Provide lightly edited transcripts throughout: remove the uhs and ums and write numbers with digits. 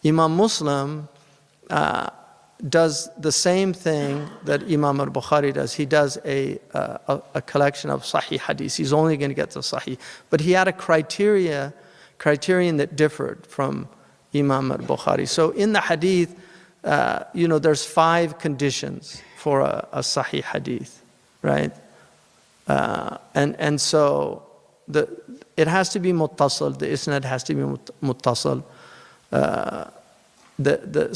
Imam Muslim does the same thing that Imam al-Bukhari does. He does a collection of Sahih hadiths. He's only going to get to Sahih. But he had a criterion that differed from Imam al-Bukhari. So in the hadith, there's 5 conditions for a Sahih hadith, right? And so it has to be muttasal, the isnad has to be muttasal.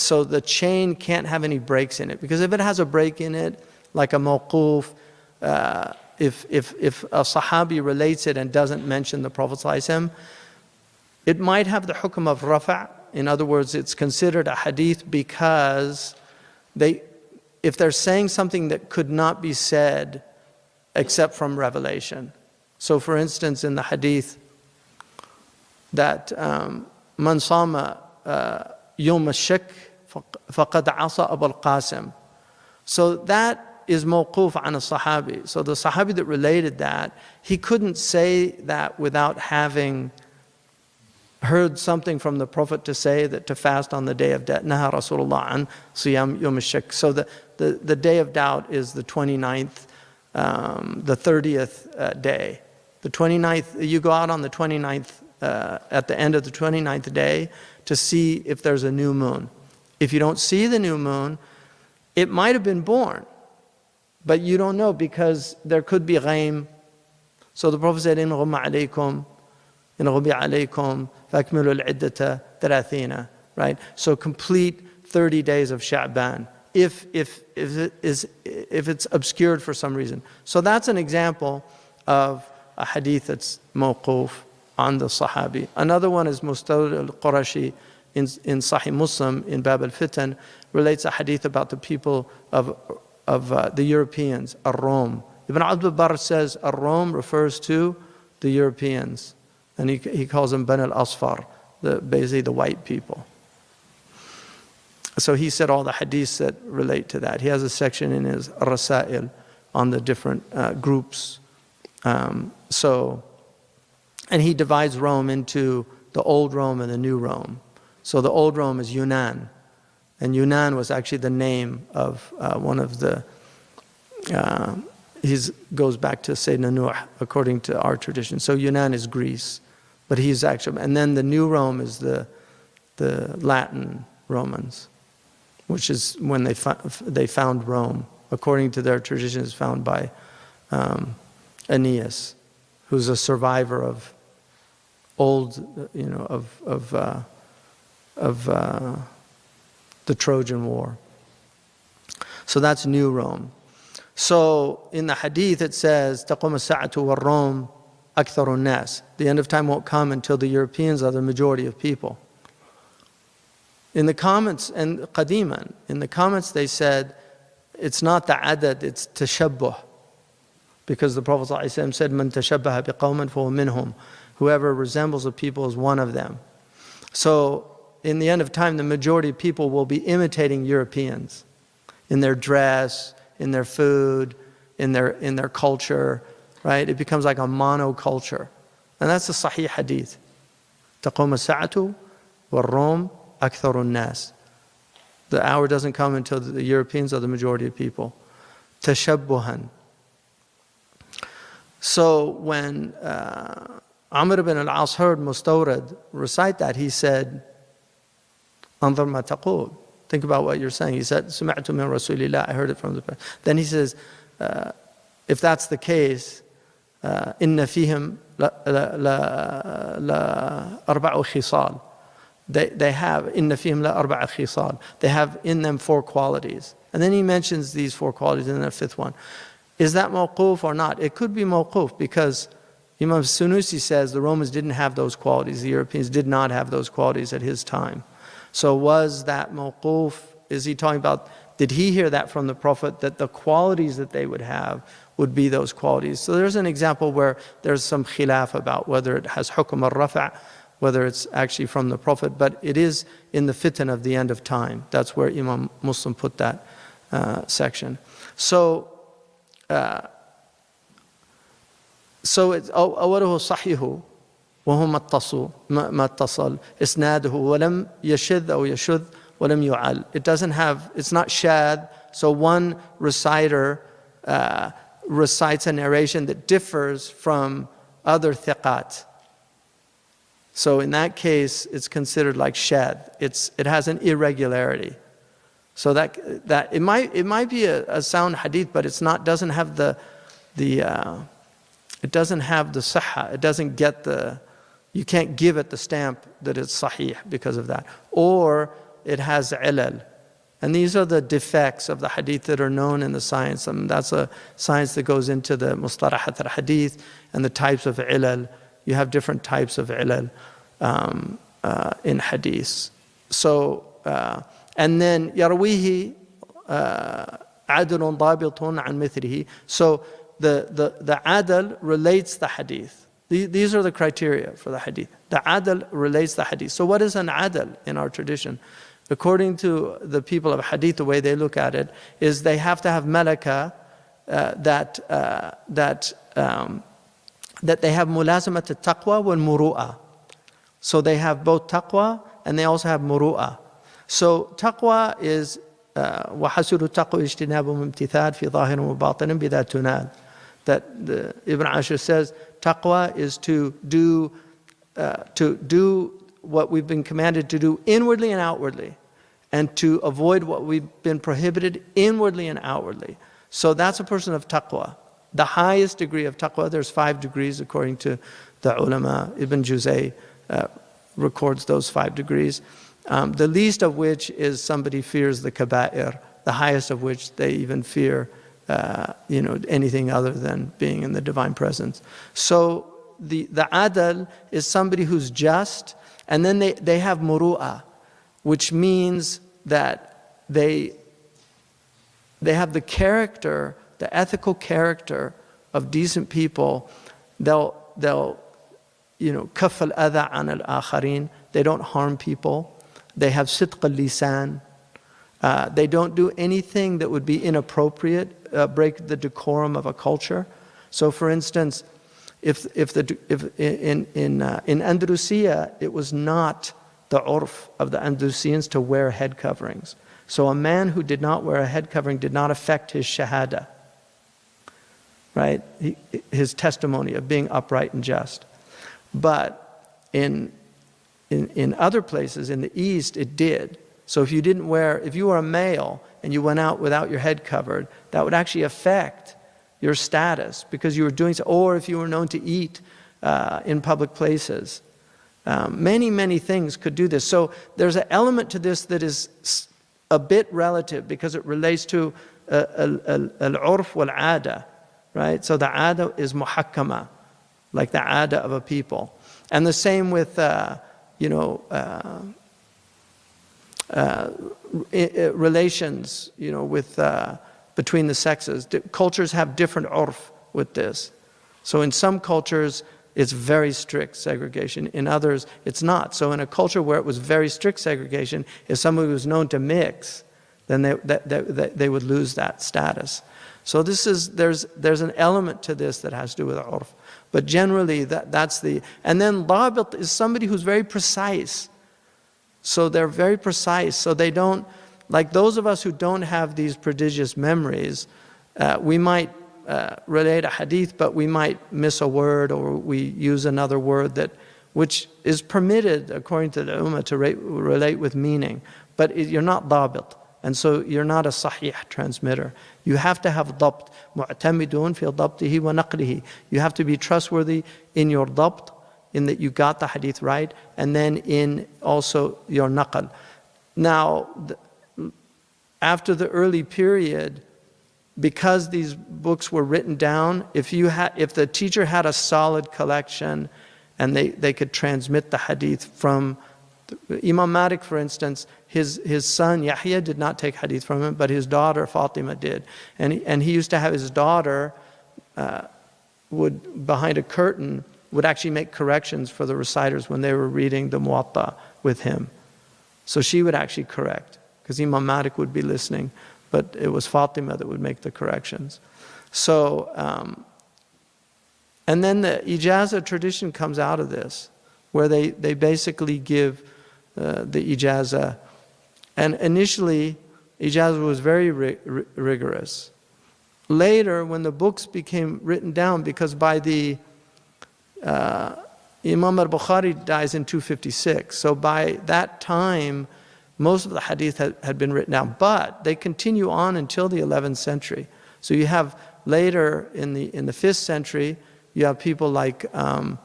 So the chain can't have any breaks in it, because if it has a break in it, like a mawquf, if a sahabi relates it and doesn't mention the Prophet ﷺ, it might have the hukm of rafa'. In other words, it's considered a hadith because if they're saying something that could not be said except from revelation. So for instance, in the hadith that man sama yawm al-shak faqad asa Abu al-Qasim. So that is mawquf an a-sahabi. So the sahabi that related that, he couldn't say that without having heard something from the Prophet to say that to fast on the day of doubt. Naha Rasulullah an siyam yawm al-shak. So the day of doubt is the 29th, the 30th day. The 29th, you go out on the 29th, at the end of the 29th day to see if there's a new moon. If you don't see the new moon, it might have been born, but you don't know because there could be ghaim. So the Prophet said, in ghumma alaykum, in ghumbi alaykum, fakmilu al-iddata thalathina, right? So complete 30 days of Sha'ban, if it's obscured for some reason. So that's an example of a hadith that's mawquf on the sahabi. Another one is Mustawrid al-Qurashi in Sahih Muslim, in Bab al-Fitan, relates a hadith about the people of the Europeans, ar-Rum. Ibn Abdul Barr says ar-Rum refers to the Europeans, and he calls them Ban al-Asfar, basically the white people. So he said all the hadiths that relate to that. He has a section in his Rasail on the different groups. And he divides Rome into the old Rome and the new Rome. So the old Rome is Yunan, and Yunan was actually the name of one of the, goes back to Sayyidina Nuh according to our tradition. So Yunan is Greece, but he's actually, and then the new Rome is the Latin Romans, which is when they found Rome, according to their tradition, is found by Aeneas, who's a survivor of old, of the Trojan War. So that's New Rome. So in the hadith it says, تَقُومَ السَّاعَةُ وَالرَّوْمُ أَكْثَرُ النَّاسِ. The end of time won't come until the Europeans are the majority of people. In the comments, and qadiman, in the comments they said, it's not the adad, it's tashabbuh. Because the Prophet ﷺ said, "Man tashabbaha biqawmin fahuwa minhum." Whoever resembles a people is one of them. So in the end of time, the majority of people will be imitating Europeans in their dress, in their food, in their culture, right? It becomes like a monoculture. And that's the Sahih Hadith. تَقُومَ السَّاعَةُ وَالرَّوْمُ أَكْثَرُ النَّاسِ. The hour doesn't come until the Europeans are the majority of people. Tashabbuhan. So when Amr ibn al-As heard Mustawrid recite that, he said, "Anzur ma taqul." Think about what you're saying. He said, "Sami'tu min Rasulillah." I heard it from the Prophet. Then he says, if that's the case, "Inna fihim la arba'u khisal." They have, "Inna fihim la arba'a khisal." They have in them 4 qualities. And then he mentions these 4 qualities in the 5th one. Is that mawquf or not? It could be mawquf because Imam Sunusi says the Romans didn't have those qualities. The Europeans did not have those qualities at his time. So was that mawquf? Is he talking about, did he hear that from the Prophet, that the qualities that they would have would be those qualities? So there's an example where there's some khilaf about whether it has hukm al-rafa', whether it's actually from the Prophet, but it is in the fitan of the end of time. That's where Imam Muslim put that section. So it's أوله صحيح وهو ما اتصل إسناده ولم يشذ أو يشذ ولم يعل. It's not shad, so one reciter recites a narration that differs from other thiqat. So in that case, it's considered like shad. It has an irregularity. So that it might be a sound hadith, but doesn't have the sahha. It doesn't get you can't give it the stamp that it's sahih because of that. Or it has ilal. And these are the defects of the hadith that are known in the science. That's a science that goes into the mustalahat al-hadith and the types of ilal. You have different types of ilal in hadith. So, and then yarwihi adlun dabitun an mithlihi. So the adl relates the hadith. These are the criteria for the hadith. The adl relates the hadith. So what is an adl in our tradition? According to the people of hadith, the way they look at it is they have to have malaka that they have mulazamat al-taqwa wal muru'ah. So they have both taqwa and they also have muru'ah. So taqwa is وَحَسُرُ التَّقْوَى اجْتِنَابُ مُمْتِثَالٍ فِي ظَاهِرٍ وَبَاطِنٍ بِذَا تُنَالٍ. That Ibn Ashur says taqwa is to do what we've been commanded to do inwardly and outwardly, and to avoid what we've been prohibited inwardly and outwardly. So that's a person of taqwa. The highest degree of taqwa, there's 5 degrees according to the ulama. Ibn Juzay records those 5 degrees. The least of which is somebody fears the kaba'ir, the highest of which they even fear anything other than being in the divine presence. So the adl is somebody who's just, and then they have muru'ah, which means that they have the character, the ethical character of decent people. They'll kaf al-adha an al-akharin. They don't harm people. They have sidq al-lisan. They don't do anything that would be inappropriate, break the decorum of a culture. So, for instance, if in Andalusia, it was not the urf of the Andalusians to wear head coverings. So a man who did not wear a head covering did not affect his shahada, right? His testimony of being upright and just. But in other places, in the East, it did. So if you were a male and you went out without your head covered, that would actually affect your status because you were doing so, or if you were known to eat in public places. Many things could do this. So there's an element to this that is a bit relative because it relates to al-urf wal-'ada, right? So the 'ada is muhakkama, like the 'ada of a people. And the same with, relations, with between the sexes. Cultures have different urf with this. So in some cultures, it's very strict segregation. In others, it's not. So in a culture where it was very strict segregation, if somebody was known to mix, then they would lose that status. So there's an element to this that has to do with urf. But generally, that's and then dabit is somebody who's very precise. So they're very precise. So they don't, like those of us who don't have these prodigious memories, we might relate a hadith, but we might miss a word or we use another word which is permitted according to the ummah to relate with meaning. But you're not dabit. And so you're not a sahih transmitter. You have to have dabt. Mu'tamidun fi dabtihi wa naqlihi. You have to be trustworthy in your dabt, in that you got the hadith right, and then in also your naql. Now, after the early period, because these books were written down, if the teacher had a solid collection and they could transmit the hadith from Imam Malik, for instance, his son Yahya did not take hadith from him, but his daughter Fatima did. And he used to have his daughter would, behind a curtain, would actually make corrections for the reciters when they were reading the Muwatta with him. So she would actually correct, because Imam Malik would be listening, but it was Fatima that would make the corrections. So, and then the ijazah tradition comes out of this. where they basically give the ijazah. And initially, ijazah was very rigorous. Later, when the books became written down, because by the Imam al-Bukhari dies in 256, so by that time, most of the hadith had been written down, but they continue on until the 11th century. So you have later in the 5th century, you have people like Imam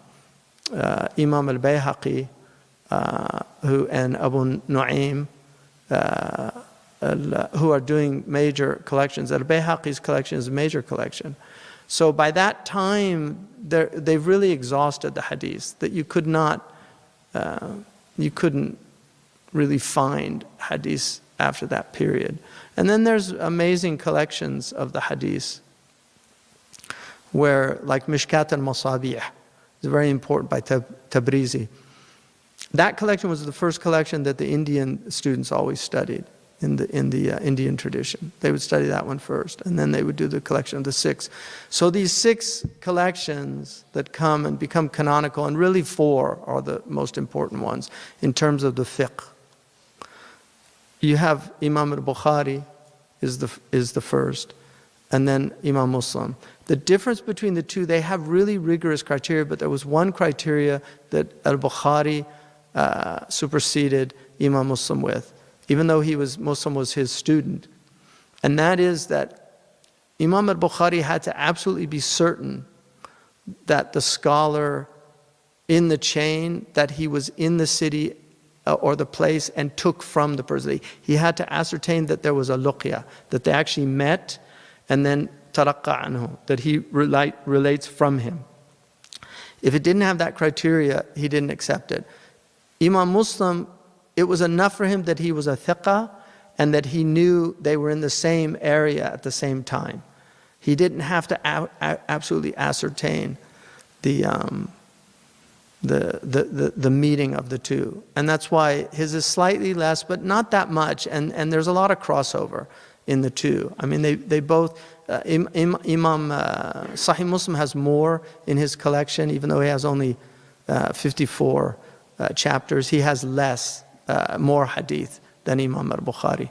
al-Bayhaqi and Abu Nu'aym who are doing major collections. Al-Bayhaqi's collection is a major collection. So by that time, they've really exhausted the hadith, that you couldn't really find hadith after that period. And then there's amazing collections of the hadith, where, like Mishkat al-Masabih, is very important by Tabrizi. That collection was the first collection that the Indian students always studied in the Indian tradition. They would study that one first, and then they would do the collection of the 6. So these 6 collections that come and become canonical, and really 4 are the most important ones in terms of the fiqh. You have Imam al-Bukhari is the first, and then Imam Muslim. The difference between the two, they have really rigorous criteria, but there was one criteria that al-Bukhari superseded Imam Muslim with, even though Muslim was his student. And that is that Imam al-Bukhari had to absolutely be certain that the scholar in the chain, that he was in the city or the place and took from the person. He had to ascertain that there was a luqya, that they actually met, and then taraqqa anhu, that he relates from him. If it didn't have that criteria, he didn't accept it. Imam Muslim, it was enough for him that he was a thiqah and that he knew they were in the same area at the same time. He didn't have to absolutely ascertain the meeting of the two. And that's why his is slightly less, but not that much. And there's a lot of crossover in the two. I mean, they both, Imam Sahih Muslim has more in his collection, even though he has only 54 chapters. He has more hadith than Imam al-Bukhari.